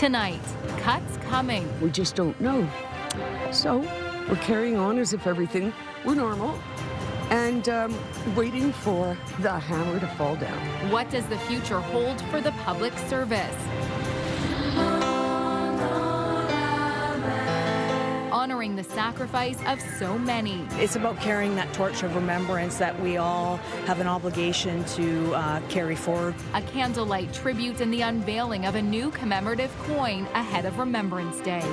Tonight, cuts coming. We just don't know. So we're carrying on as if everything were normal and waiting for the hammer to fall down. What does the future hold for the public service? Honoring the sacrifice of so many. It's about carrying that torch of remembrance that we all have an obligation to carry forward. A candlelight tribute and the unveiling of a new commemorative coin ahead of Remembrance Day.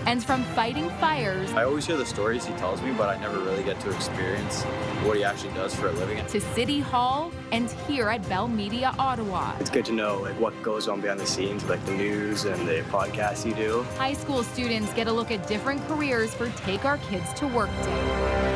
And from fighting fires, I always hear the stories he tells me, but I never really get to experience what he actually does for a living. To City Hall and here at Bell Media Ottawa. It's good to know what goes on behind the scenes, like the news and the podcasts you do. High school students get a look at different careers for Take Our Kids to Work Day.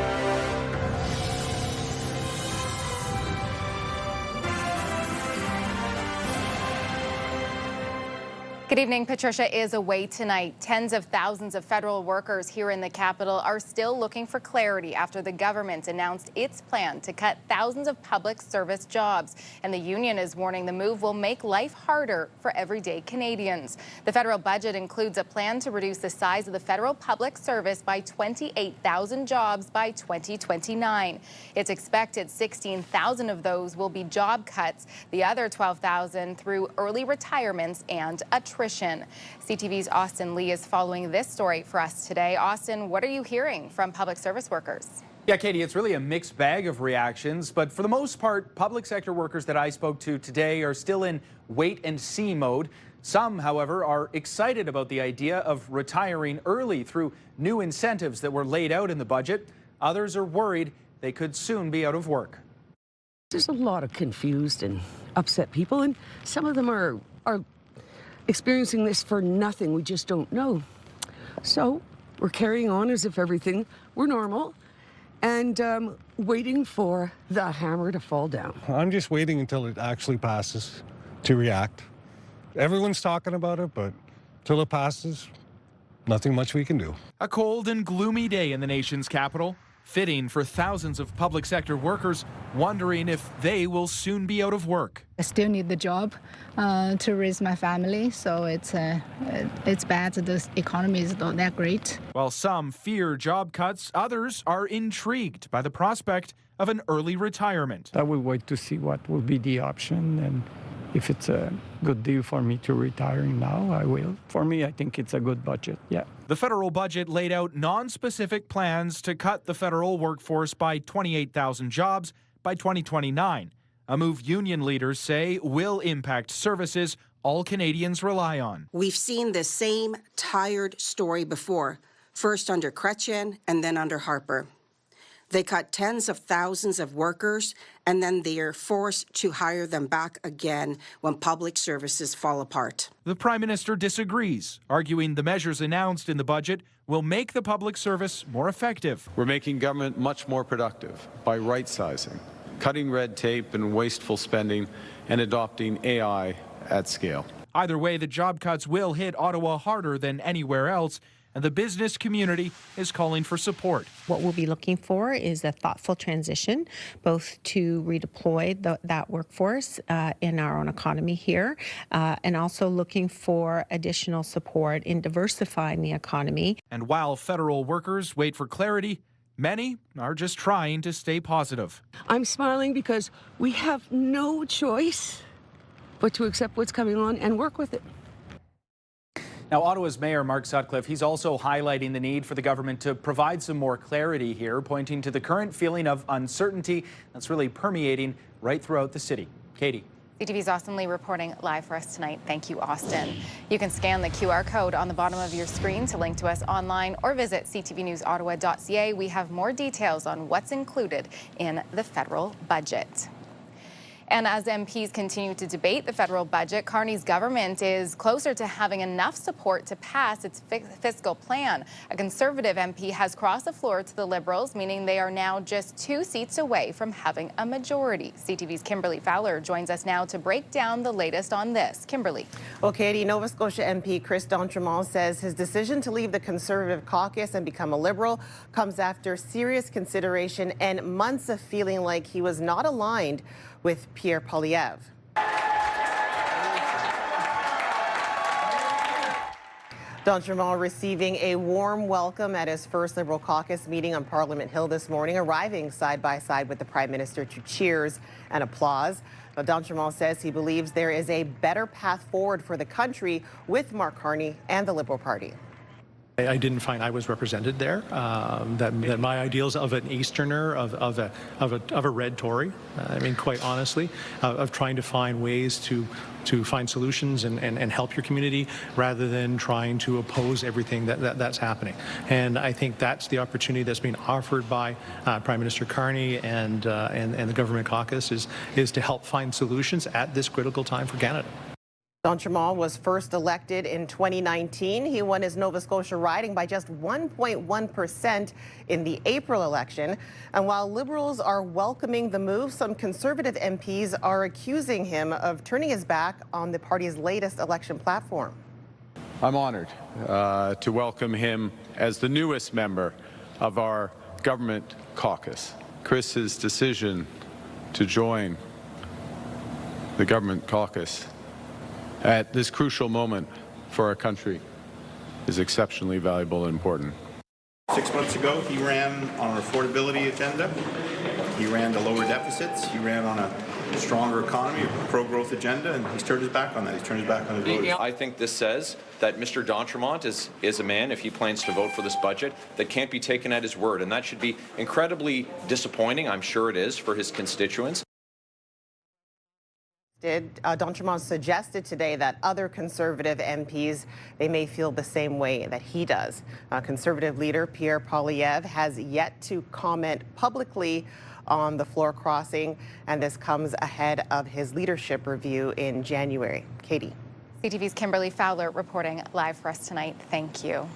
Good evening. Patricia is away tonight. Tens of thousands of federal workers here in the capital are still looking for clarity after the government announced its plan to cut thousands of public service jobs. And the union is warning the move will make life harder for everyday Canadians. The federal budget includes a plan to reduce the size of the federal public service by 28,000 jobs by 2029. It's expected 16,000 of those will be job cuts, the other 12,000 through early retirements and attrition. CTV's Austin Lee is following this story for us today. Austin, what are you hearing from public service workers? Yeah, Katie, it's really a mixed bag of reactions, but for the most part, public sector workers that I spoke to today are still in wait-and-see mode. Some, however, are excited about the idea of retiring early through new incentives that were laid out in the budget. Others are worried they could soon be out of work. There's a lot of confused and upset people, and some of them are experiencing this for nothing. We just don't know. So we're carrying on as if everything were normal and waiting for the hammer to fall down. I'm just waiting until it actually passes to react. Everyone's talking about it, but till it passes, nothing much we can do. A cold and gloomy day in the nation's capital, fitting for thousands of public sector workers wondering if they will soon be out of work. I still need the job to raise my family, so it's bad. The economy is not that great. While some fear job cuts, others are intrigued by the prospect of an early retirement. I will wait to see what will be the option, and if it's a good deal for me to retire now, I will. For me, I think it's a good budget, yeah. The federal budget laid out non-specific plans to cut the federal workforce by 28,000 jobs by 2029, a move union leaders say will impact services all Canadians rely on. We've seen the same tired story before, first under Chrétien and then under Harper. They cut tens of thousands of workers, and then they are forced to hire them back again when public services fall apart. The Prime Minister disagrees, arguing the measures announced in the budget will make the public service more effective. We're making government much more productive by right-sizing, cutting red tape and wasteful spending, and adopting AI at scale. Either way, the job cuts will hit Ottawa harder than anywhere else, and the business community is calling for support. What we'll be looking for is a thoughtful transition, both to redeploy that workforce in our own economy here, and also looking for additional support in diversifying the economy. And while federal workers wait for clarity, many are just trying to stay positive. I'm smiling because we have no choice but to accept what's coming on and work with it. Now, Ottawa's Mayor Mark Sutcliffe, he's also highlighting the need for the government to provide some more clarity here, pointing to the current feeling of uncertainty that's really permeating right throughout the city. Katie. CTV's Austin Lee reporting live for us tonight. Thank you, Austin. You can scan the QR code on the bottom of your screen to link to us online or visit ctvnewsottawa.ca. We have more details on what's included in the federal budget. And as MPs continue to debate the federal budget, Carney's government is closer to having enough support to pass its fiscal plan. A Conservative MP has crossed the floor to the Liberals, meaning they are now just 2 seats away from having a majority. CTV's Kimberly Fowler joins us now to break down the latest on this. Kimberly. Well, Katie, Nova Scotia MP Chris D'Entremont says his decision to leave the Conservative caucus and become a Liberal comes after serious consideration and months of feeling like he was not aligned with Pierre Poilievre. D'Entremont receiving a warm welcome at his first Liberal caucus meeting on Parliament Hill this morning, arriving side by side with the Prime Minister to cheers and applause. Now, D'Entremont says he believes there is a better path forward for the country with Mark Carney and the Liberal Party. I didn't find I was represented there. That my ideals of an Easterner, of a red Tory, I mean, quite honestly, of trying to find ways to find solutions and help your community rather than trying to oppose everything that's happening. And I think that's the opportunity that's being offered by Prime Minister Carney and the government caucus is to help find solutions at this critical time for Canada. D'Entremont was first elected in 2019. He won his Nova Scotia riding by just 1.1% in the April election. And while Liberals are welcoming the move, some Conservative MPs are accusing him of turning his back on the party's latest election platform. I'm honored to welcome him as the newest member of our government caucus. Chris's decision to join the government caucus at this crucial moment for our country is exceptionally valuable and important. 6 months ago, he ran on an affordability agenda. He ran to lower deficits. He ran on a stronger economy, a pro-growth agenda, and he's turned his back on that. He's turned his back on the voters. I think this says that Mr. D'Entremont is a man, if he plans to vote for this budget, that can't be taken at his word, and that should be incredibly disappointing, I'm sure it is, for his constituents. D'Entremont suggested today that other Conservative MPs, they may feel the same way that he does. Conservative leader Pierre Poilievre has yet to comment publicly on the floor crossing, and this comes ahead of his leadership review in January. Katie. CTV's Kimberly Fowler reporting live for us tonight. Thank you.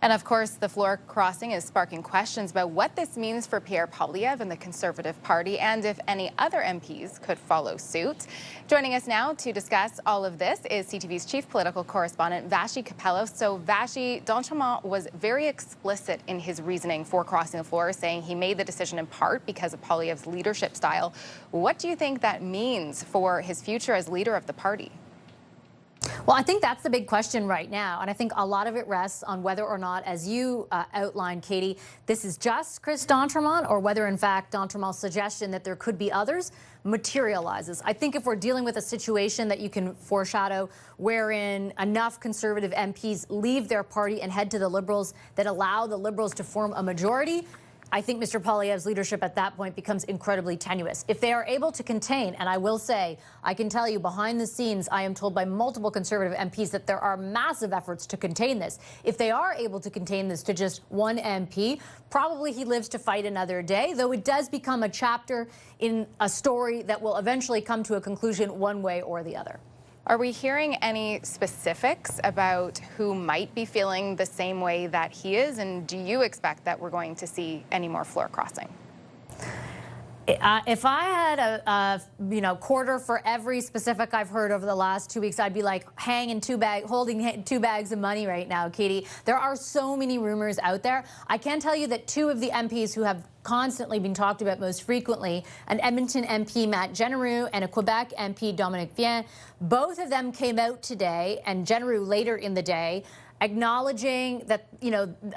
And of course, the floor crossing is sparking questions about what this means for Pierre Poilievre and the Conservative Party, and if any other MPs could follow suit. Joining us now to discuss all of this is CTV's chief political correspondent, Vashi Capello. So, Vashi, D'Entremont was very explicit in his reasoning for crossing the floor, saying he made the decision in part because of Poilievre's leadership style. What do you think that means for his future as leader of the party? Well, I think that's the big question right now, and I think a lot of it rests on whether or not, as you outlined, Katie, this is just Chris D'Entremont, or whether, in fact, D'Entremont's suggestion that there could be others materializes. I think if we're dealing with a situation that you can foreshadow wherein enough Conservative MPs leave their party and head to the Liberals that allow the Liberals to form a majority, I think Mr. Poilievre's leadership at that point becomes incredibly tenuous. If they are able to contain, and I will say, I can tell you behind the scenes, I am told by multiple Conservative MPs that there are massive efforts to contain this. If they are able to contain this to just one MP, probably he lives to fight another day, though it does become a chapter in a story that will eventually come to a conclusion one way or the other. Are we hearing any specifics about who might be feeling the same way that he is? And do you expect that we're going to see any more floor crossing? If I had a quarter for every specific I've heard over the last 2 weeks, I'd be like holding 2 bags of money right now, Katie. There are so many rumors out there. I can tell you that 2 of the MPs who have constantly been talked about most frequently, an Edmonton MP, Matt Genereux, and a Quebec MP, Dominic Vien, both of them came out today, and Genereux later in the day, acknowledging that,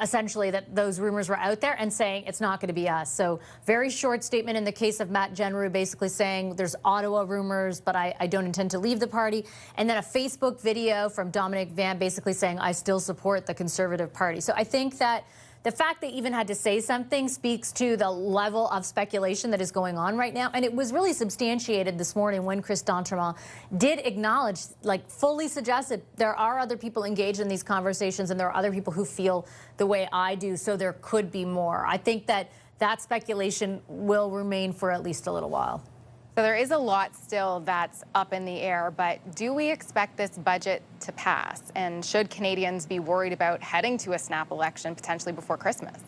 essentially that those rumors were out there and saying it's not going to be us. So very short statement in the case of Matt Genereux, basically saying there's Ottawa rumors, but I don't intend to leave the party. And then a Facebook video from Dominic Vien basically saying I still support the Conservative Party. So I think that the fact they even had to say something speaks to the level of speculation that is going on right now. And it was really substantiated this morning when Chris D'Entremont did acknowledge, fully suggested, there are other people engaged in these conversations and there are other people who feel the way I do, so there could be more. I think that speculation will remain for at least a little while. So there is a lot still that's up in the air, but do we expect this budget to pass? And should Canadians be worried about heading to a snap election potentially before Christmas?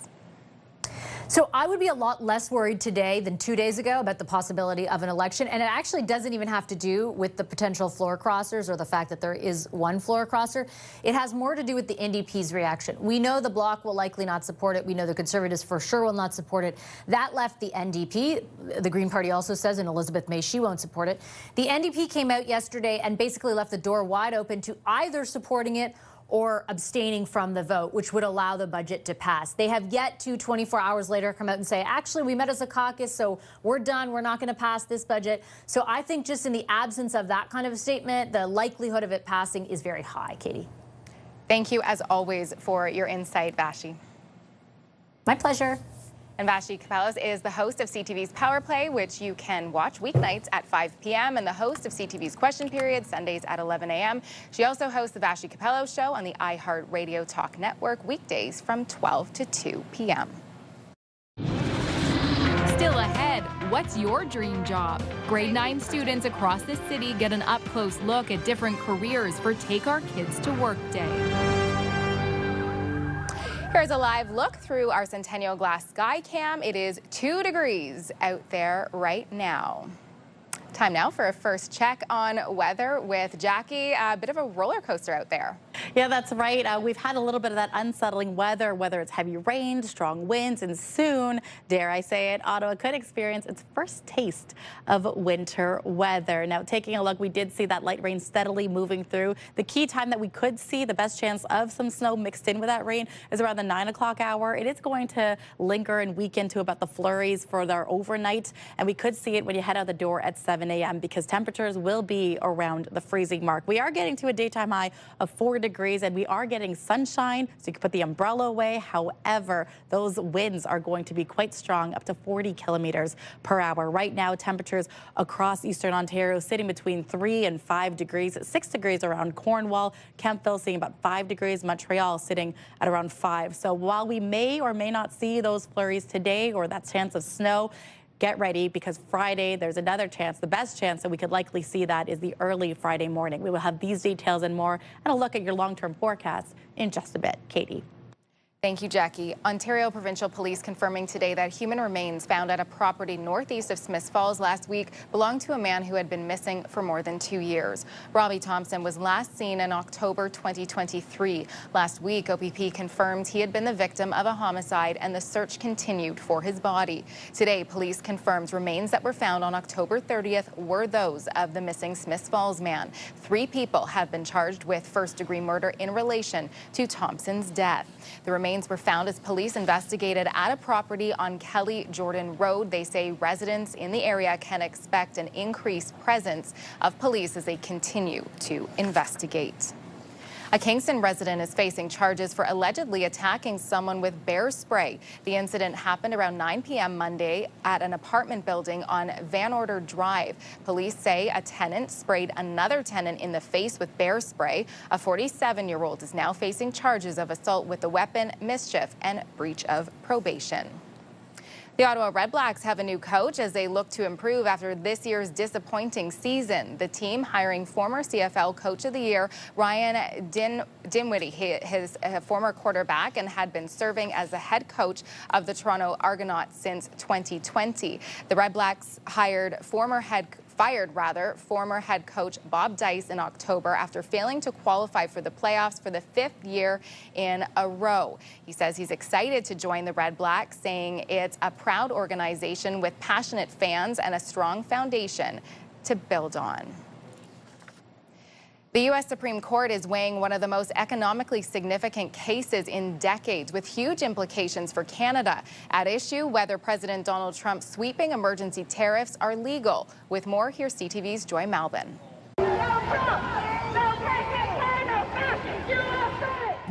So I would be a lot less worried today than 2 days ago about the possibility of an election. And it actually doesn't even have to do with the potential floor crossers or the fact that there is one floor crosser. It has more to do with the NDP's reaction. We know the Bloc will likely not support it. We know the Conservatives for sure will not support it. That left the NDP. The Green Party also says, and Elizabeth May, she won't support it. The NDP came out yesterday and basically left the door wide open to either supporting it or abstaining from the vote, which would allow the budget to pass. They have yet to 24 hours later come out and say, actually, we met as a caucus, so we're done. We're not going to pass this budget. So I think just in the absence of that kind of a statement, the likelihood of it passing is very high, Katie. Thank you, as always, for your insight, Vashi. My pleasure. And Vashi Kapelos is the host of CTV's Power Play, which you can watch weeknights at 5 p.m. and the host of CTV's Question Period, Sundays at 11 a.m. She also hosts the Vashi Kapelos Show on the iHeartRadio Talk Network weekdays from 12 to 2 p.m. Still ahead, what's your dream job? Grade 9 students across the city get an up-close look at different careers for Take Our Kids to Work Day. Here's a live look through our Centennial Glass Sky Cam. It is 2 degrees out there right now. Time now for a first check on weather with Jackie. A bit of a roller coaster out there. Yeah, that's right. We've had a little bit of that unsettling weather, whether it's heavy rain, strong winds, and soon, dare I say it, Ottawa could experience its first taste of winter weather. Now, taking a look, we did see that light rain steadily moving through. The key time that we could see the best chance of some snow mixed in with that rain is around the 9 o'clock hour. It is going to linger and weaken to about the flurries for their overnight, and we could see it when you head out the door at 7 a.m. because temperatures will be around the freezing mark. We are getting to a daytime high of 4 degrees, and we are getting sunshine, so you can put the umbrella away. However, those winds are going to be quite strong, up to 40 kilometers per hour. Right now, temperatures across eastern Ontario sitting between 3 and 5 degrees, 6 degrees around Cornwall, Kemptville seeing about 5 degrees, Montreal sitting at around 5. So while we may or may not see those flurries today or that chance of snow, get ready because Friday, there's another chance. The best chance that we could likely see that is the early Friday morning. We will have these details and more and a look at your long-term forecasts in just a bit. Katie. Thank you, Jackie. Ontario Provincial Police confirming today that human remains found at a property northeast of Smiths Falls last week belonged to a man who had been missing for more than 2 years. Robbie Thompson was last seen in October 2023. Last week, OPP confirmed he had been the victim of a homicide and the search continued for his body. Today, police confirmed remains that were found on October 30th were those of the missing Smiths Falls man. 3 people have been charged with first-degree murder in relation to Thompson's death. The remains were found as police investigated at a property on Kelly Jordan Road. They say residents in the area can expect an increased presence of police as they continue to investigate. A Kingston resident is facing charges for allegedly attacking someone with bear spray. The incident happened around 9 p.m. Monday at an apartment building on Van Order Drive. Police say a tenant sprayed another tenant in the face with bear spray. A 47-year-old is now facing charges of assault with a weapon, mischief, and breach of probation. The Ottawa Redblacks have a new coach as they look to improve after this year's disappointing season. The team hiring former CFL Coach of the Year Ryan Dinwiddie, his former quarterback, and had been serving as the head coach of the Toronto Argonauts since 2020. The Redblacks fired former head coach Bob Dice in October after failing to qualify for the playoffs for the 5th year in a row. He says he's excited to join the Redblacks, saying it's a proud organization with passionate fans and a strong foundation to build on. The U.S. Supreme Court is weighing one of the most economically significant cases in decades, with huge implications for Canada. At issue, whether President Donald Trump's sweeping emergency tariffs are legal. With more, here's CTV's Joy Malbin.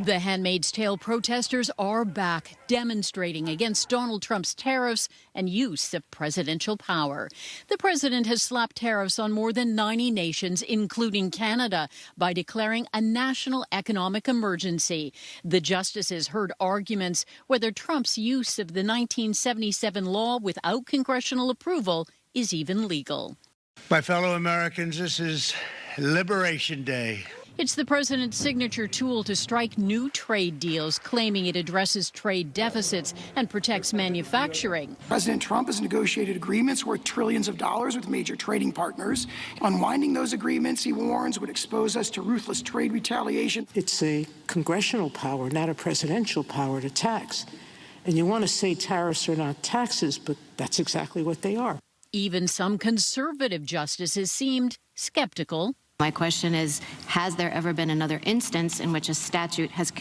The Handmaid's Tale protesters are back, demonstrating against Donald Trump's tariffs and use of presidential power. The president has slapped tariffs on more than 90 nations, including Canada, by declaring a national economic emergency. The justices heard arguments whether Trump's use of the 1977 law without congressional approval is even legal. My fellow Americans, this is Liberation Day. It's the president's signature tool to strike new trade deals, claiming it addresses trade deficits and protects manufacturing. President Trump has negotiated agreements worth trillions of dollars with major trading partners. Unwinding those agreements, he warns, would expose us to ruthless trade retaliation. It's a congressional power, not a presidential power to tax. And you want to say tariffs are not taxes, but that's exactly what they are. Even some conservative justices seemed skeptical. My question is, has there ever been another instance in which a statute has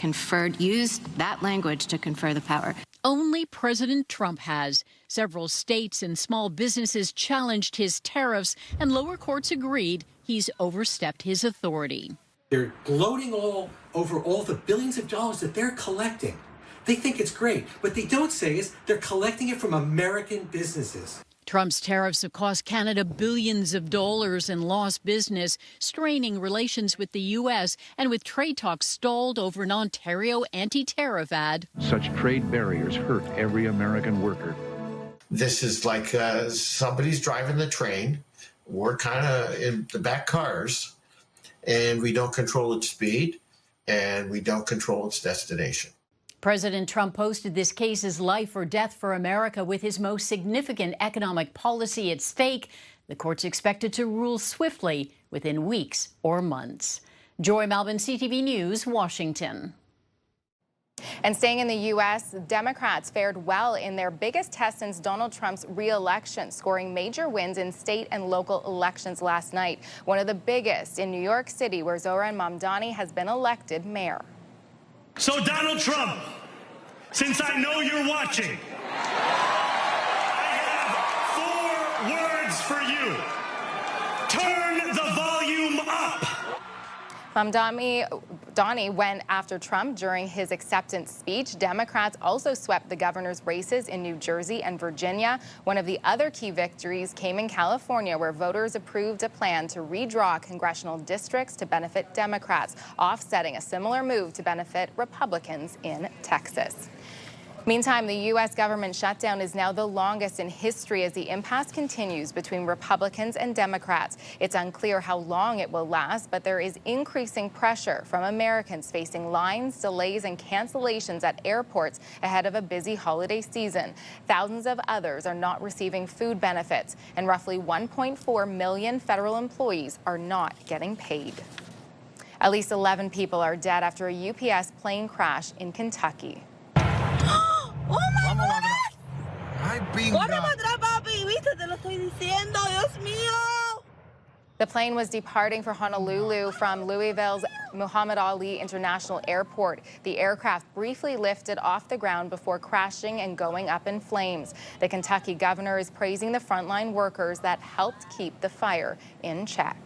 used that language to confer the power? Only President Trump has. Several states and small businesses challenged his tariffs, and lower courts agreed he's overstepped his authority. They're gloating all over all the billions of dollars that they're collecting. They think it's great. What they don't say is they're collecting it from American businesses. Trump's tariffs have cost Canada billions of dollars in lost business, straining relations with the U.S. and with trade talks stalled over an Ontario anti-tariff ad. Such trade barriers hurt every American worker. This is like somebody's driving the train. We're kind of in the back cars, and we don't control its speed, and we don't control its destination. President Trump posted this case as life or death for America with his most significant economic policy at stake. The court's expected to rule swiftly within weeks or months. Joy Malvin, CTV News, Washington. And staying in the U.S., Democrats fared well in their biggest test since Donald Trump's re-election, scoring major wins in state and local elections last night. One of the biggest in New York City, where Zohran Mamdani has been elected mayor. So, Donald Trump, since I know you're watching, I have 4 words for you. Turn the volume up. Mamdani went after Trump during his acceptance speech. Democrats also swept the governor's races in New Jersey and Virginia. One of the other key victories came in California, where voters approved a plan to redraw congressional districts to benefit Democrats, offsetting a similar move to benefit Republicans in Texas. Meantime, the U.S. government shutdown is now the longest in history as the impasse continues between Republicans and Democrats. It's unclear how long it will last, but there is increasing pressure from Americans facing lines, delays, and cancellations at airports ahead of a busy holiday season. Thousands of others are not receiving food benefits, and roughly 1.4 million federal employees are not getting paid. At least 11 people are dead after a UPS plane crash in Kentucky. ¡Oh, my God! ¡Corre para atrás, papi! ¿Viste? Te lo estoy diciendo, Dios mío! The plane was departing for Honolulu from Louisville's Muhammad Ali International Airport. The aircraft briefly lifted off the ground before crashing and going up in flames. The Kentucky governor is praising the frontline workers that helped keep the fire in check.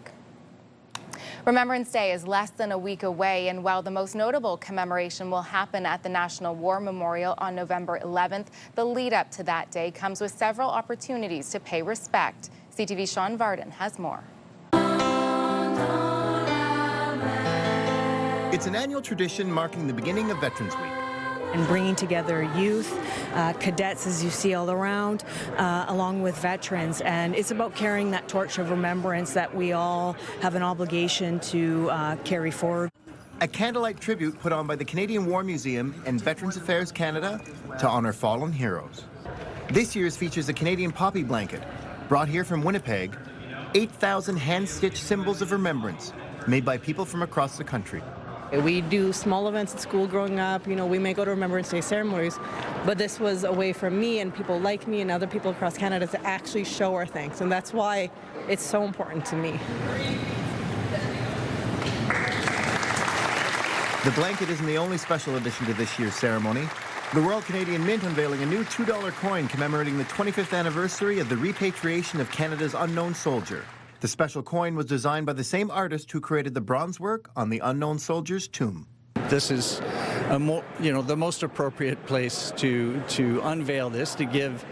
Remembrance Day is less than a week away, and while the most notable commemoration will happen at the National War Memorial on November 11th, the lead up to that day comes with several opportunities to pay respect. CTV's Sean Varden has more. It's an annual tradition marking the beginning of Veterans Week. And bringing together youth, cadets, as you see all around, along with veterans. And it's about carrying that torch of remembrance that we all have an obligation to carry forward. A candlelight tribute put on by the Canadian War Museum and Veterans Affairs Canada to honor fallen heroes. This year's features a Canadian poppy blanket, brought here from Winnipeg, 8,000 hand-stitched symbols of remembrance made by people from across the country. We do small events at school growing up. You know, we may go to Remembrance Day ceremonies, but this was a way for me and people like me and other people across Canada to actually show our thanks, and that's why it's so important to me. The blanket isn't the only special addition to this year's ceremony. The Royal Canadian Mint unveiling a new $2 coin commemorating the 25th anniversary of the repatriation of Canada's unknown soldier. The special coin was designed by the same artist who created the bronze work on the unknown soldier's tomb. This is the most appropriate place to unveil this, to give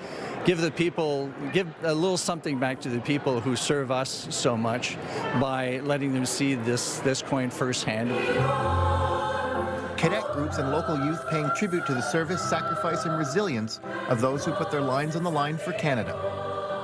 the people, give a little something back to the people who serve us so much by letting them see this coin firsthand. Cadet groups and local youth paying tribute to the service, sacrifice, and resilience of those who put their lives on the line for Canada.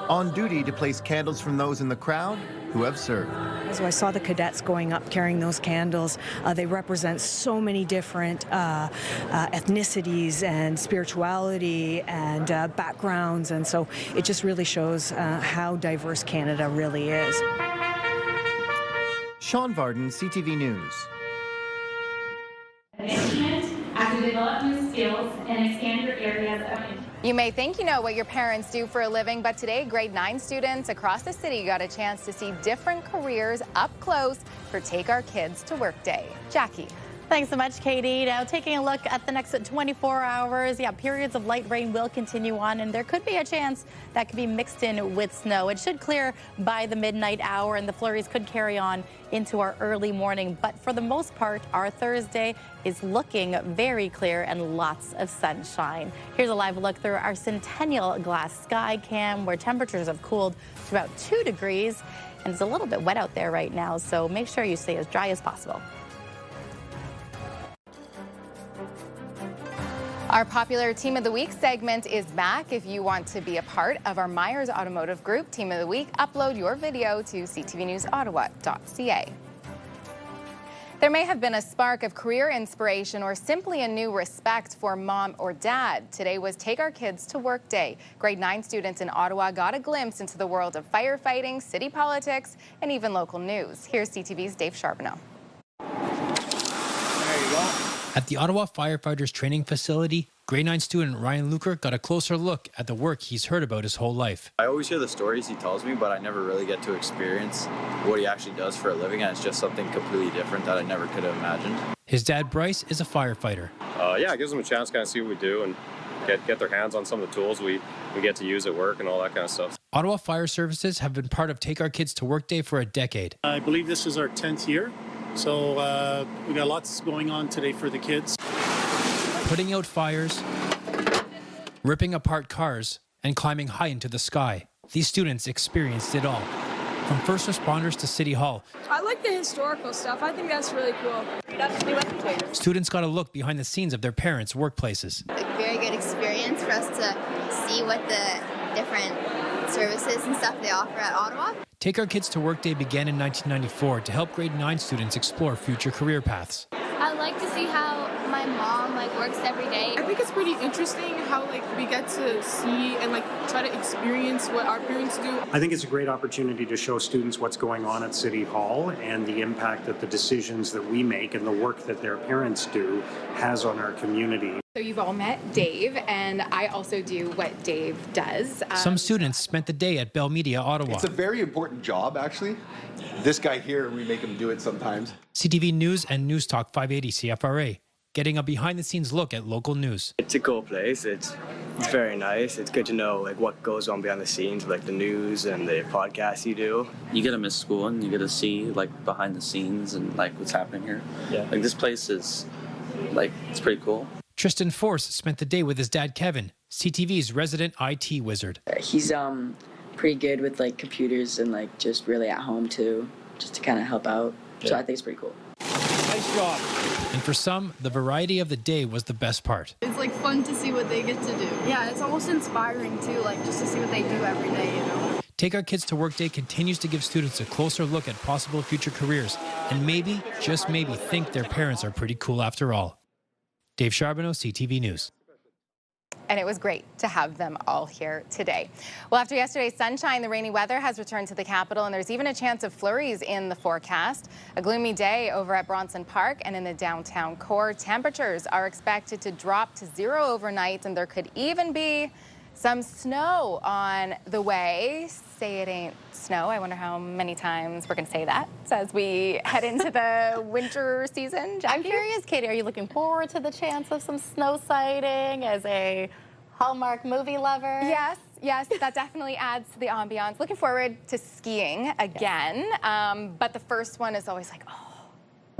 On duty to place candles from those in the crowd who have served. So I saw the cadets going up carrying those candles. They represent so many different ethnicities and spirituality and backgrounds, and so it just really shows how diverse Canada really is. Sean Varden, CTV News. Management, as you develop new skills and expand your areas of interest. You may think you know what your parents do for a living, but today grade 9 students across the city got a chance to see different careers up close for Take Our Kids to Work Day. Jackie. Thanks so much, Katie. Now, taking a look at the next 24 hours, periods of light rain will continue on, and there could be a chance that could be mixed in with snow. It should clear by the midnight hour, and the flurries could carry on into our early morning. But for the most part, our Thursday is looking very clear and lots of sunshine. Here's a live look through our Centennial Glass Sky Cam, where temperatures have cooled to about 2 degrees, and it's a little bit wet out there right now, so make sure you stay as dry as possible. Our popular Team of the Week segment is back. If you want to be a part of our Myers Automotive Group Team of the Week, upload your video to ctvnewsottawa.ca. There may have been a spark of career inspiration or simply a new respect for mom or dad. Today was Take Our Kids to Work Day. Grade 9 students in Ottawa got a glimpse into the world of firefighting, city politics, and even local news. Here's CTV's Dave Charbonneau. There you go. At the Ottawa Firefighters Training Facility, grade 9 student Ryan Luker got a closer look at the work he's heard about his whole life. I always hear the stories he tells me, but I never really get to experience what he actually does for a living, and it's just something completely different that I never could have imagined. His dad, Bryce, is a firefighter. Yeah, it gives them a chance to kind of see what we do and get their hands on some of the tools we get to use at work and all that kind of stuff. Ottawa Fire Services have been part of Take Our Kids to Work Day for a decade. I believe this is our 10th year, so we got lots going on today for the kids. Putting out fires, ripping apart cars, and climbing high into the sky. These students experienced it all, from first responders to City Hall. I like the historical stuff. I think that's really cool. Students got a look behind the scenes of their parents' workplaces. A very good experience for us to see what the different services and stuff they offer at Ottawa. Take Our Kids to Work Day began in 1994 to help grade 9 students explore future career paths. I like to see how my mom works every day. I think it's pretty interesting how we get to see and try to experience what our parents do. I think it's a great opportunity to show students what's going on at City Hall and the impact that the decisions that we make and the work that their parents do has on our community. So you've all met Dave, and I also do what Dave does. Some students spent the day at Bell Media, Ottawa. It's a very important job, actually. This guy here, we make him do it sometimes. CTV News and News Talk 580 CFRA, getting a behind-the-scenes look at local news. It's a cool place. It's very nice. It's good to know what goes on behind the scenes, the news and the podcasts you do. You get to miss school and you get to see behind the scenes and what's happening here. Yeah. This place is it's pretty cool. Tristan Force spent the day with his dad, Kevin, CTV's resident IT wizard. He's pretty good with computers and just really at home too, just to kind of help out. Yeah. So I think it's pretty cool. Nice job. And for some, the variety of the day was the best part. It's fun to see what they get to do. Yeah, it's almost inspiring too, just to see what they do every day, you know. Take Our Kids to Work Day continues to give students a closer look at possible future careers and maybe, just maybe, think their parents are pretty cool after all. Dave Charbonneau, CTV News. And it was great to have them all here today. Well, after yesterday's sunshine, the rainy weather has returned to the capital, and there's even a chance of flurries in the forecast. A gloomy day over at Bronson Park and in the downtown core. Temperatures are expected to drop to 0 overnight, and there could even be some snow on the way. Say it ain't snow. I wonder how many times we're going to say that as we head into the winter season. Jackie? I'm curious, Katie, are you looking forward to the chance of some snow sighting as a Hallmark movie lover? Yes, that definitely adds to the ambiance. Looking forward to skiing again, but the first one is always oh.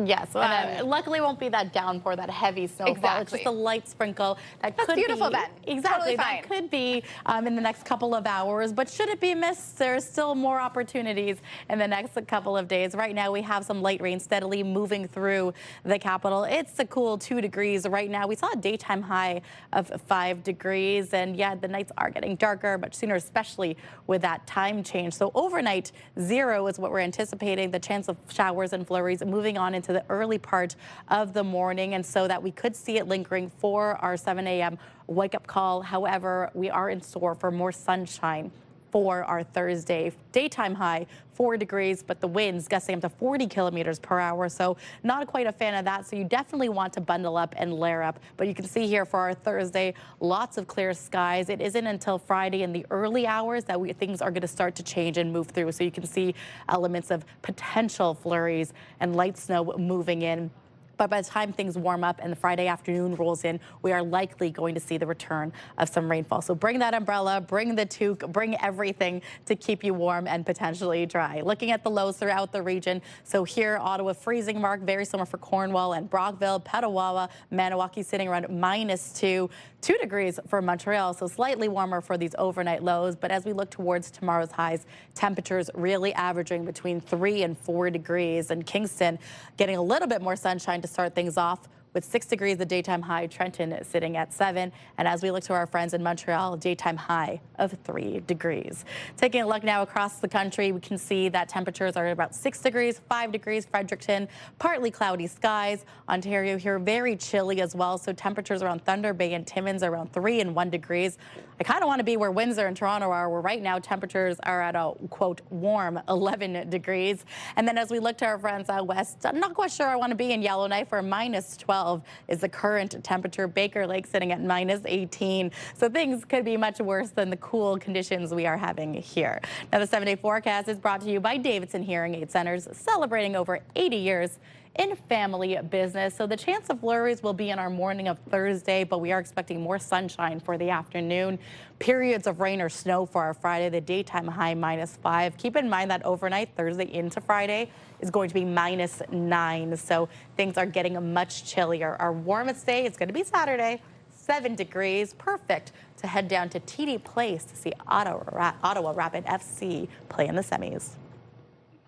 Yes, luckily it won't be that downpour, that heavy snowfall. Exactly. It's just a light sprinkle. That's could beautiful be, then. Exactly, totally fine. That could be in the next couple of hours. But should it be missed, there's still more opportunities in the next couple of days. Right now, we have some light rain steadily moving through the capital. It's a cool 2 degrees right now. We saw a daytime high of 5 degrees. And yeah, the nights are getting darker much sooner, especially with that time change. So overnight, 0 is what we're anticipating. The chance of showers and flurries moving on into the early part of the morning, and so that we could see it lingering for our 7 a.m. wake-up call. However, we are in store for more sunshine for our Thursday. Daytime high, 4 degrees, but the winds gusting up to 40 kilometers per hour. So not quite a fan of that. So you definitely want to bundle up and layer up. But you can see here for our Thursday, lots of clear skies. It isn't until Friday in the early hours that things are going to start to change and move through. So you can see elements of potential flurries and light snow moving in. But by the time things warm up and the Friday afternoon rolls in, we are likely going to see the return of some rainfall. So bring that umbrella, bring the toque, bring everything to keep you warm and potentially dry. Looking at the lows throughout the region. So here, Ottawa freezing mark, very similar for Cornwall and Brockville, Petawawa, Maniwaki sitting around -2. 2 degrees for Montreal, so slightly warmer for these overnight lows. But as we look towards tomorrow's highs, temperatures really averaging between 3 and 4 degrees. And Kingston getting a little bit more sunshine to start things off with 6 degrees the daytime high, Trenton sitting at 7. And as we look to our friends in Montreal, daytime high of 3 degrees. Taking a look now across the country, we can see that temperatures are about 6 degrees, 5 degrees, Fredericton, partly cloudy skies. Ontario here, very chilly as well. So temperatures around Thunder Bay and Timmins around 3 and 1 degrees. I kind of want to be where Windsor and Toronto are, where right now temperatures are at a, quote, warm 11 degrees. And then as we look to our friends out west, I'm not quite sure I want to be in Yellowknife, where -12 is the current temperature. Baker Lake sitting at -18. So things could be much worse than the cool conditions we are having here. Now the 7-day forecast is brought to you by Davidson Hearing Aid Centers, celebrating over 80 years in family business. So the chance of flurries will be in our morning of Thursday, but we are expecting more sunshine for the afternoon. Periods of rain or snow for our Friday, the daytime high -5. Keep in mind that overnight Thursday into Friday is going to be -9. So things are getting much chillier. Our warmest day is going to be Saturday, 7 degrees. Perfect to head down to TD Place to see Ottawa Rapid FC play in the semis.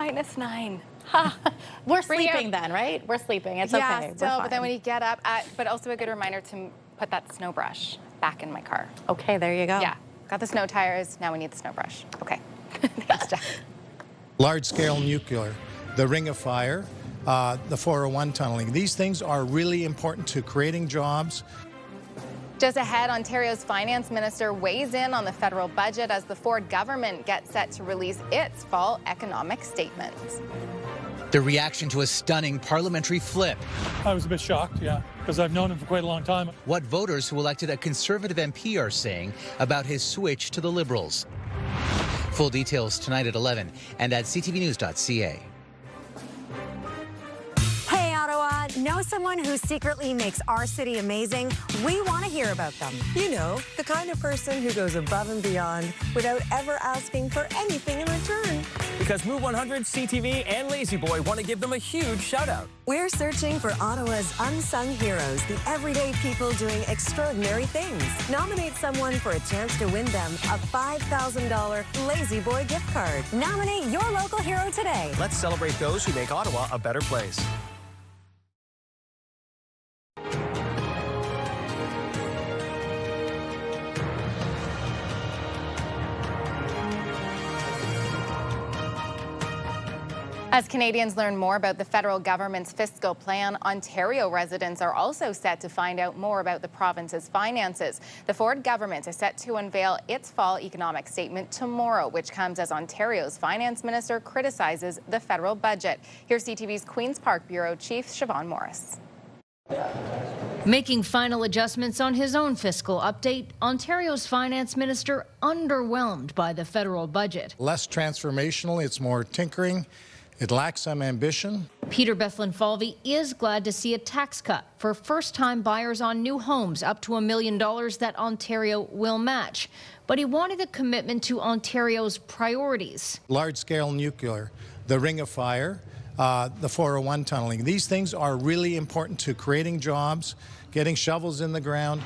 -9. We're sleeping then, right? We're sleeping. It's okay. Yeah, still, but then when you get up, but also a good reminder to put that snow brush back in my car. Okay, there you go. Yeah, got the snow tires. Now we need the snow brush. Okay. Thanks, Jeff. Large-scale nuclear, the Ring of Fire, the 401 tunneling. These things are really important to creating jobs. Just ahead, Ontario's finance minister weighs in on the federal budget as the Ford government gets set to release its fall economic statement. The reaction to a stunning parliamentary flip. I was a bit shocked, yeah, because I've known him for quite a long time. What voters who elected a Conservative MP are saying about his switch to the Liberals. Full details tonight at 11 and at ctvnews.ca. Hey, Ottawa, know someone who secretly makes our city amazing? We want to hear about them. You know, the kind of person who goes above and beyond without ever asking for anything in return. Because Move 100, CTV, and Lazy Boy want to give them a huge shout-out. We're searching for Ottawa's unsung heroes, the everyday people doing extraordinary things. Nominate someone for a chance to win them a $5,000 Lazy Boy gift card. Nominate your local hero today. Let's celebrate those who make Ottawa a better place. As Canadians learn more about the federal government's fiscal plan, Ontario residents are also set to find out more about the province's finances. The Ford government is set to unveil its fall economic statement tomorrow, which comes as Ontario's finance minister criticizes the federal budget. Here's CTV's Queen's Park Bureau Chief Siobhan Morris. Making final adjustments on his own fiscal update, Ontario's finance minister underwhelmed by the federal budget. Less transformational, it's more tinkering. It lacks some ambition. Peter Bethlen-Falvey is glad to see a tax cut for first-time buyers on new homes up to $1 million that Ontario will match. But he wanted a commitment to Ontario's priorities. Large-scale nuclear, the Ring of Fire, the 401 tunneling. These things are really important to creating jobs, getting shovels in the ground.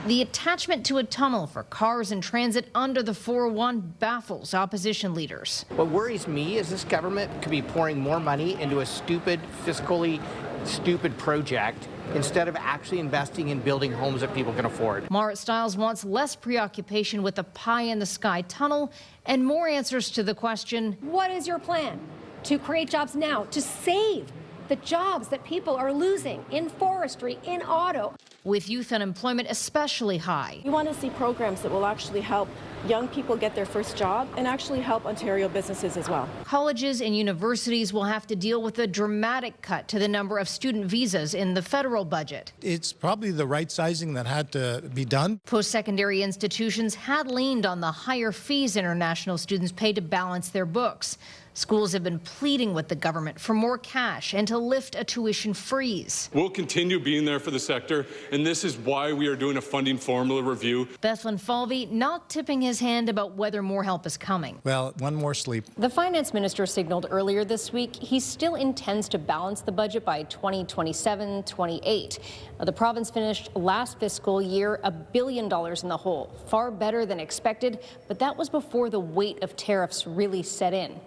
The attachment to a tunnel for cars in transit under the 401 baffles opposition leaders. What worries me is this government could be pouring more money into a fiscally stupid project instead of actually investing in building homes that people can afford. Marit Stiles wants less preoccupation with the pie-in-the-sky tunnel and more answers to the question, what is your plan to create jobs now, to save the jobs that people are losing in forestry, in auto? With youth unemployment especially high. We want to see programs that will actually help young people get their first job and actually help Ontario businesses as well. Colleges and universities will have to deal with a dramatic cut to the number of student visas in the federal budget. It's probably the right sizing that had to be done. Post-secondary institutions had leaned on the higher fees international students pay to balance their books. Schools have been pleading with the government for more cash and to lift a tuition freeze. We'll continue being there for the sector, and this is why we are doing a funding formula review. Bethlen Falvey not tipping his hand about whether more help is coming. Well, one more sleep. The finance minister signaled earlier this week he still intends to balance the budget by 2027-28. The province finished last fiscal year $1 billion in the hole, far better than expected, but that was before the weight of tariffs really set in.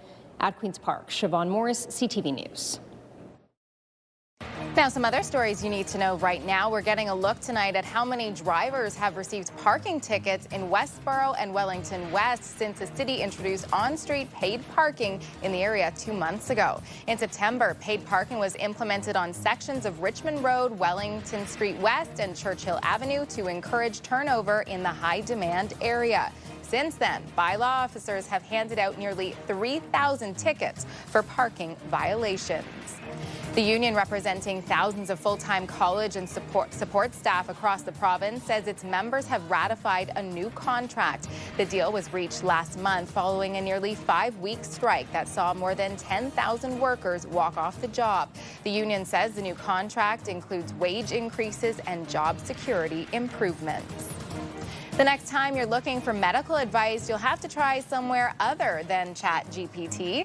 At Queen's Park, Siobhan Morris, CTV News. Now, some other stories you need to know right now. We're getting a look tonight at how many drivers have received parking tickets in Westboro and Wellington West since the city introduced on-street paid parking in the area 2 months ago. In September, paid parking was implemented on sections of Richmond Road, Wellington Street West, and Churchill Avenue to encourage turnover in the high-demand area. Since then, bylaw officers have handed out nearly 3,000 tickets for parking violations. The union representing thousands of full-time college and support staff across the province says its members have ratified a new contract. The deal was reached last month following a nearly 5-week strike that saw more than 10,000 workers walk off the job. The union says the new contract includes wage increases and job security improvements. The next time you're looking for medical advice, you'll have to try somewhere other than ChatGPT.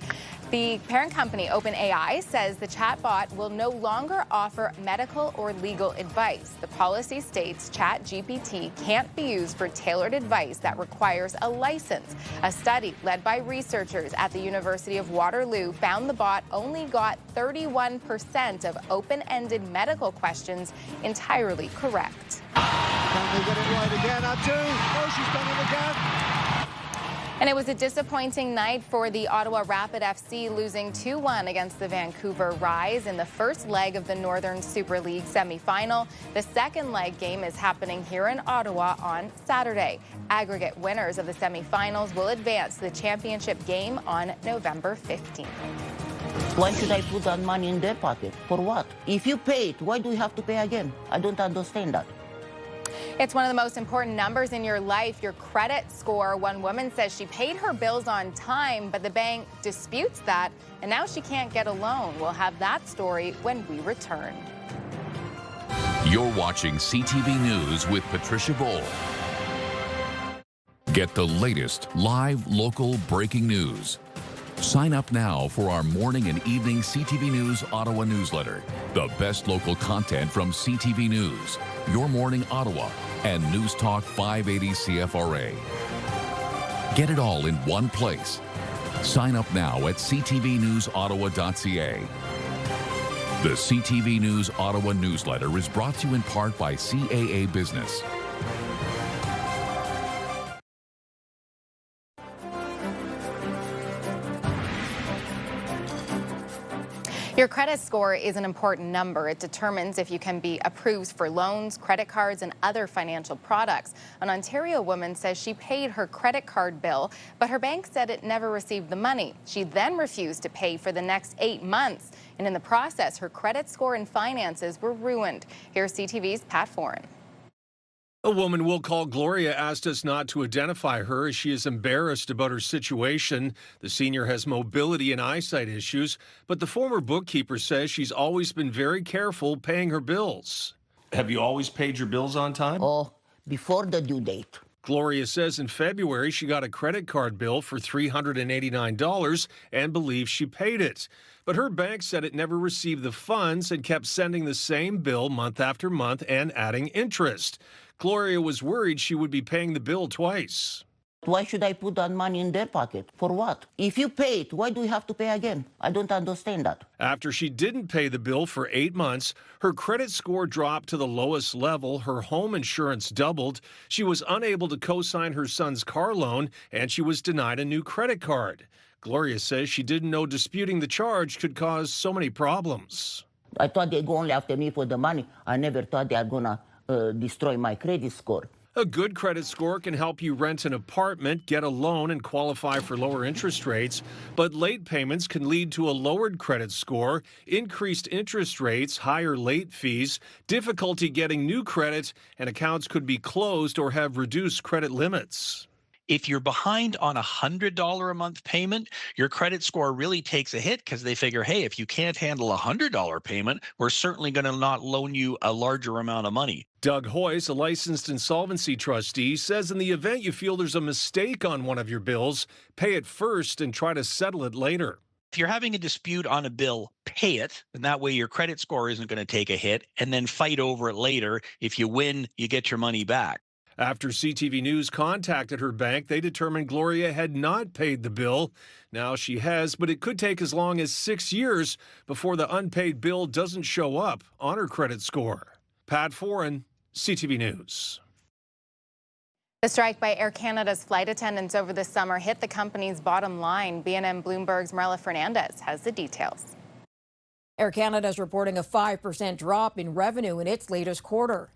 The parent company OpenAI says the chatbot will no longer offer medical or legal advice. The policy states ChatGPT can't be used for tailored advice that requires a license. A study led by researchers at the University of Waterloo found the bot only got 31% of open-ended medical questions entirely correct. Can they get it right again? Oh, she's done it again. And it was a disappointing night for the Ottawa Rapid FC, losing 2-1 against the Vancouver Rise in the first leg of the Northern Super League semi-final. The second leg game is happening here in Ottawa on Saturday. Aggregate winners of the semi-finals will advance to the championship game on November 15th. Why should I put that money in their pocket? For what? If you pay it, why do you have to pay again? I don't understand that. It's one of the most important numbers in your life, your credit score. One woman says she paid her bills on time, but the bank disputes that, and now she can't get a loan. We'll have that story when we return. You're watching CTV News with Patricia Bowl. Get the latest live local breaking news. Sign up now for our morning and evening CTV News Ottawa newsletter. The best local content from CTV News, Your Morning Ottawa, and News Talk 580 CFRA. Get it all in one place. Sign up now at ctvnewsottawa.ca. The CTV News Ottawa newsletter is brought to you in part by CAA Business. Your credit score is an important number. It determines if you can be approved for loans, credit cards, and other financial products. An Ontario woman says she paid her credit card bill, but her bank said it never received the money. She then refused to pay for the next 8 months. And in the process, her credit score and finances were ruined. Here's CTV's Pat Foran. A woman we'll call Gloria asked us not to identify her as she is embarrassed about her situation. The senior has mobility and eyesight issues, but the former bookkeeper says she's always been very careful paying her bills. Have you always paid your bills on time? Oh, before the due date. Gloria says in February she got a credit card bill for $389 and believes she paid it. But her bank said it never received the funds and kept sending the same bill month after month and adding interest. Gloria was worried she would be paying the bill twice. Why should I put that money in their pocket? For what? If you pay it, why do you have to pay again? I don't understand that. After she didn't pay the bill for 8 months, her credit score dropped to the lowest level, her home insurance doubled, she was unable to co-sign her son's car loan, and she was denied a new credit card. Gloria says she didn't know disputing the charge could cause so many problems. I thought they'd go only after me for the money. I never thought they are going to destroy my credit score. A good credit score can help you rent an apartment, get a loan, and qualify for lower interest rates. But late payments can lead to a lowered credit score, increased interest rates, higher late fees, difficulty getting new credit, and accounts could be closed or have reduced credit limits. If you're behind on a $100 a month payment, your credit score really takes a hit because they figure, hey, if you can't handle a $100 payment, we're certainly going to not loan you a larger amount of money. Doug Hoyce, a licensed insolvency trustee, says in the event you feel there's a mistake on one of your bills, pay it first and try to settle it later. If you're having a dispute on a bill, pay it, and that way your credit score isn't going to take a hit, and then fight over it later. If you win, you get your money back. After CTV News contacted her bank, they determined Gloria had not paid the bill. Now she has, but it could take as long as 6 years before the unpaid bill doesn't show up on her credit score. Pat Foran, CTV News. The strike by Air Canada's flight attendants over the summer hit the company's bottom line. BNN Bloomberg's Marilla Fernandez has the details. Air Canada is reporting a 5% drop in revenue in its latest quarter.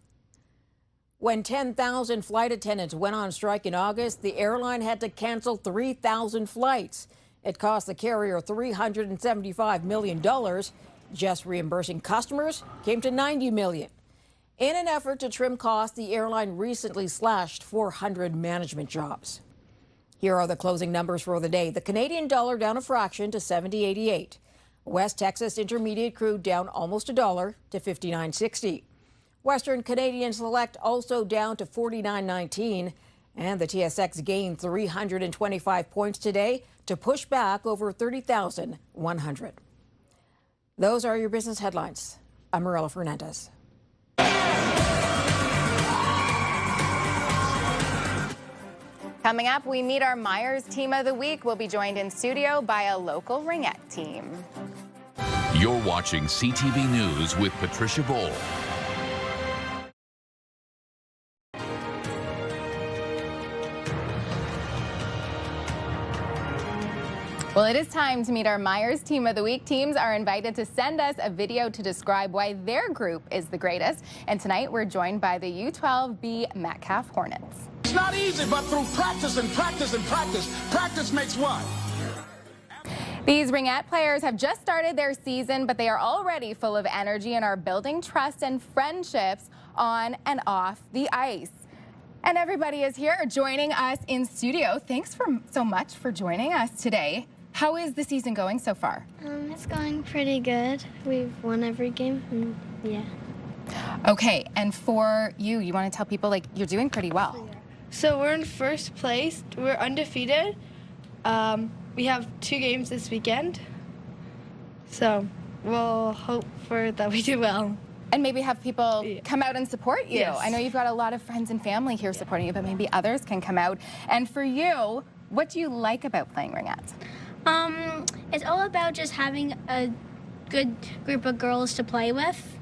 When 10,000 flight attendants went on strike in August, the airline had to cancel 3,000 flights. It cost the carrier $375 million. Just reimbursing customers came to $90 million. In an effort to trim costs, the airline recently slashed 400 management jobs. Here are the closing numbers for the day. The Canadian dollar down a fraction to 70.88. West Texas Intermediate crude down almost $1 to 59.60. Western Canadian Select also down to 49.19, and the TSX gained 325 points today to push back over 30,100. Those are your business headlines. I'm Marilla Fernandez. Coming up, we meet our Myers Team of the Week. We'll be joined in studio by a local ringette team. You're watching CTV News with Patricia Boll. Well, it is time to meet our Myers Team of the Week. Teams are invited to send us a video to describe why their group is the greatest. And tonight we're joined by the U12B Metcalf Hornets. It's not easy, but through practice and practice and practice, practice makes what? These ringette players have just started their season, but they are already full of energy and are building trust and friendships on and off the ice. And everybody is here joining us in studio. Thanks so much for joining us today. How is the season going so far? It's going pretty good. We've won every game, and yeah. Okay, and for you want to tell people, like, you're doing pretty well. So we're in first place. We're undefeated. We have 2 games this weekend. So we'll hope that we do well. And maybe have people come out and support you. Yes. I know you've got a lot of friends and family here supporting you, but maybe others can come out. And for you, what do you like about playing ringette? It's all about just having a good group of girls to play with.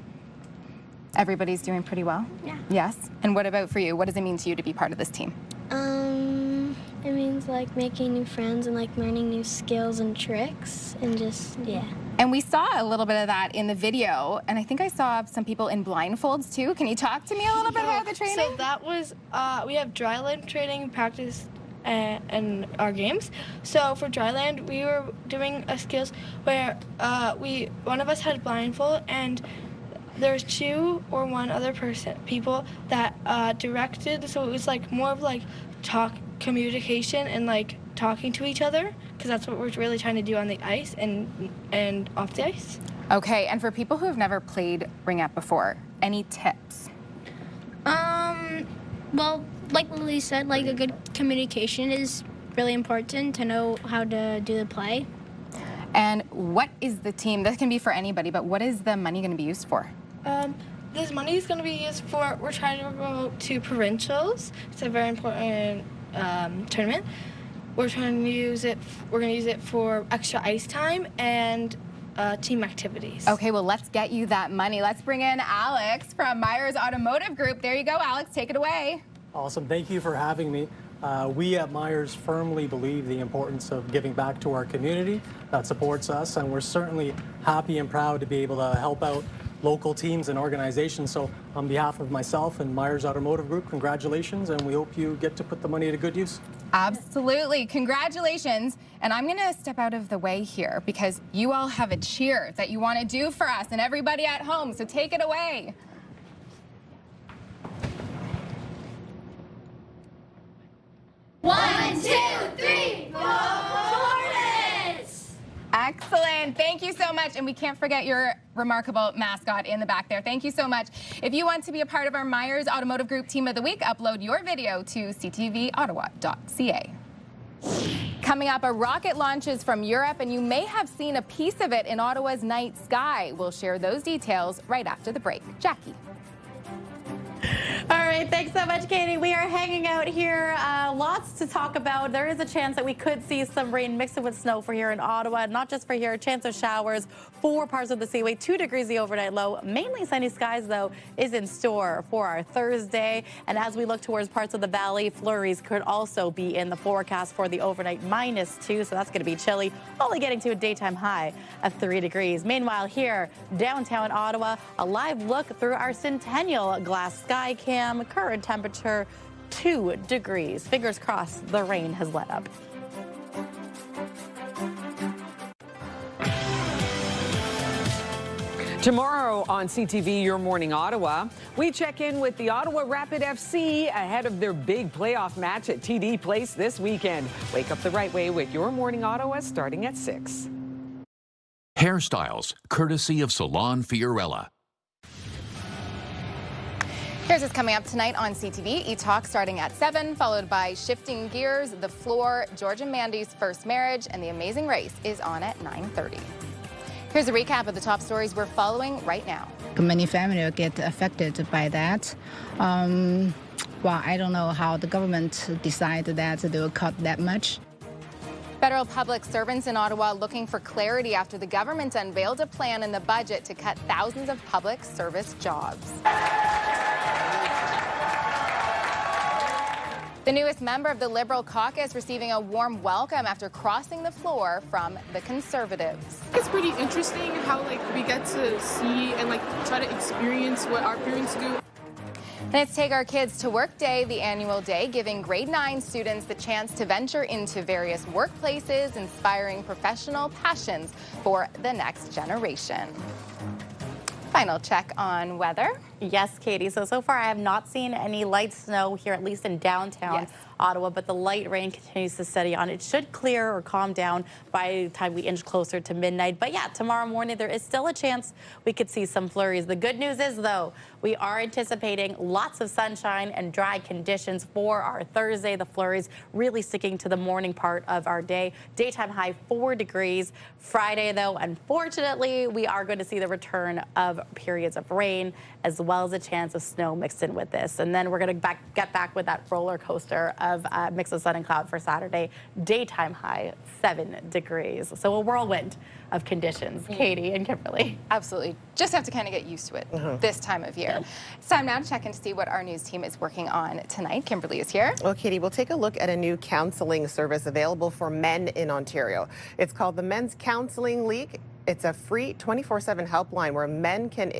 Everybody's doing pretty well? Yeah. Yes? And what about for you? What does it mean to you to be part of this team? It means like making new friends and like learning new skills and tricks and just, yeah. And we saw a little bit of that in the video, and I think I saw some people in blindfolds too. Can you talk to me a little bit about the training? So that was, we have dryland training, practice, and our games. So for dryland, we were doing a skills where one of us had blindfold, and there's 2 or 1 other people that directed. So it was like more of like communication and like talking to each other, because that's what we're really trying to do on the ice and off the ice. Okay, and for people who have never played ringette before, any tips? Well, like Lily said, like a good communication is really important to know how to do the play. And what is the team? This can be for anybody, but what is the money going to be used for? This money is going to be used for, we're trying to go to provincials. It's a very important tournament. We're trying to use it, we're going to use it for extra ice time and team activities. Okay, well, let's get you that money. Let's bring in Alex from Myers Automotive Group. There you go, Alex, take it away. Awesome, thank you for having me. We at Myers firmly believe the importance of giving back to our community that supports us, and we're certainly happy and proud to be able to help out local teams and organizations. So on behalf of myself and Myers Automotive Group, congratulations, and we hope you get to put the money to good use. Absolutely. Congratulations. And I'm going to step out of the way here because you all have a cheer that you want to do for us and everybody at home. So take it away. One, two, three, Floridas! Excellent. Thank you so much. And we can't forget your remarkable mascot in the back there. Thank you so much. If you want to be a part of our Myers Automotive Group Team of the Week, upload your video to ctvottawa.ca. Coming up, a rocket launches from Europe, and you may have seen a piece of it in Ottawa's night sky. We'll share those details right after the break. Jackie. All right, thanks so much, Katie. We are hanging out here. Lots to talk about. There is a chance that we could see some rain mixed with snow for here in Ottawa. Not just for here, a chance of showers for parts of the Seaway. 2 degrees the overnight low. Mainly sunny skies, though, is in store for our Thursday. And as we look towards parts of the valley, flurries could also be in the forecast for the overnight -2. So that's going to be chilly, only getting to a daytime high of 3 degrees. Meanwhile, here, downtown Ottawa, a live look through our Centennial glass sky cam. Current temperature 2 degrees. Fingers crossed the rain has let up. Tomorrow on CTV Your Morning Ottawa, we check in with the Ottawa Rapid FC ahead of their big playoff match at TD Place this weekend. Wake up the right way with Your Morning Ottawa starting at 6. Hairstyles, courtesy of Salon Fiorella. Here's what's coming up tonight on CTV. E-Talk starting at 7, followed by Shifting Gears, The Floor, George and Mandy's First Marriage, and The Amazing Race is on at 9:30. Here's a recap of the top stories we're following right now. Many families get affected by that. Well, I don't know how the government decided that they will cut that much. Federal public servants in Ottawa looking for clarity after the government unveiled a plan in the budget to cut thousands of public service jobs. The newest member of the Liberal caucus receiving a warm welcome after crossing the floor from the Conservatives. It's pretty interesting how we get to see and try to experience what our parents do. And it's Take Our Kids to Work Day, the annual day, giving grade 9 students the chance to venture into various workplaces, inspiring professional passions for the next generation. Final check on weather. Yes, Katie. So far I have not seen any light snow here, at least in downtown Ottawa, but the light rain continues to steady on. It should clear or calm down by the time we inch closer to midnight. But yeah, tomorrow morning there is still a chance we could see some flurries. The good news is, though, we are anticipating lots of sunshine and dry conditions for our Thursday. The flurries really sticking to the morning part of our day. Daytime high 4 degrees. Friday, though, unfortunately, we are going to see the return of periods of rain as well as a chance of snow mixed in with this. And then we're going to get back with that roller coaster of mix of sun and cloud for Saturday. Daytime high 7 degrees. So a whirlwind of conditions. Katie and Kimberly. Absolutely. Just have to kind of get used to it this time of year. It's time now to check in to see what our news team is working on tonight. Kimberly is here. Well, Katie, we'll take a look at a new counseling service available for men in Ontario. It's called the Men's Counseling League. It's a free 24/7 helpline where men can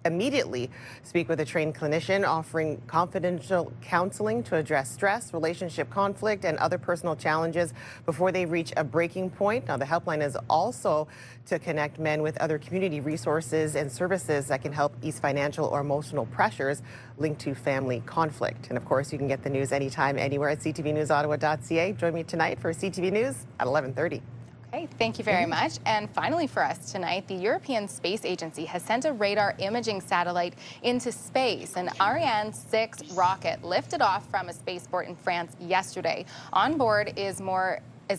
immediately speak with a trained clinician, offering confidential counseling to address stress, relationship conflict, and other personal challenges before they reach a breaking point. Now, the helpline is also to connect men with other community resources and services that can help ease financial or emotional pressures linked to family conflict. And of course, you can get the news anytime, anywhere at ctvnewsottawa.ca. Join me tonight for CTV News at 11:30. Okay, thank you very much. And finally for us tonight, the European Space Agency has sent a radar imaging satellite into space. An Ariane 6 rocket lifted off from a spaceport in France yesterday. On board is a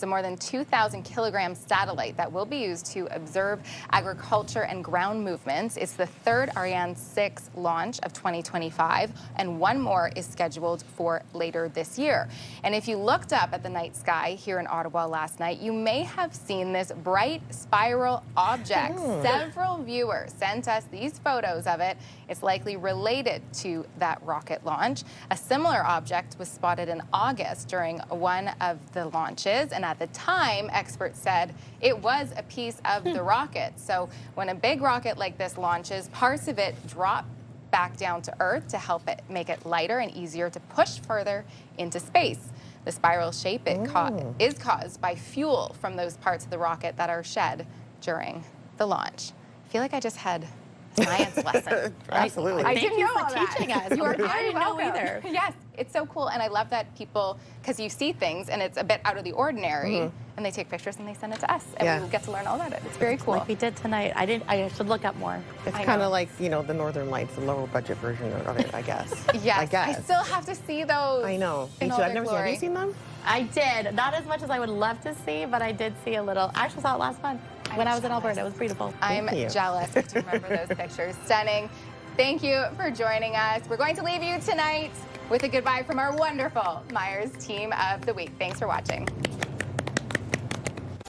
more than 2,000 kilogram satellite that will be used to observe agriculture and ground movements. It's the third Ariane 6 launch of 2025, and one more is scheduled for later this year. And if you looked up at the night sky here in Ottawa last night, you may have seen this bright spiral object. Several viewers sent us these photos of it. It's likely related to that rocket launch. A similar object was spotted in August during one of the launches, and And at the time, experts said it was a piece of the rocket. So when a big rocket like this launches, parts of it drop back down to Earth to help it make it lighter and easier to push further into space. The spiral shape is caused by fuel from those parts of the rocket that are shed during the launch. I feel like I just had science lesson. Absolutely. I Thank didn't you know for that. teaching us. You are I very didn't know welcome. either. Yes, it's so cool, and I love that people, because you see things and it's a bit out of the ordinary, and they take pictures and they send it to us, and we get to learn all about it. It's very cool. Like we did tonight. I should look up more. It's kind of like, you know, the Northern Lights, the lower budget version of it, I guess. Yes, I guess. I still have to see those. I know. in Me all too. their I've never seen. Have glory. you seen them? I did. Not as much as I would love to see, but I did see a little. I actually saw it last month when I was in Alberta. It was beautiful. I'm jealous. I do remember those pictures. Stunning. Thank you for joining us. We're going to leave you tonight with a goodbye from our wonderful Myers Team of the Week. Thanks for watching.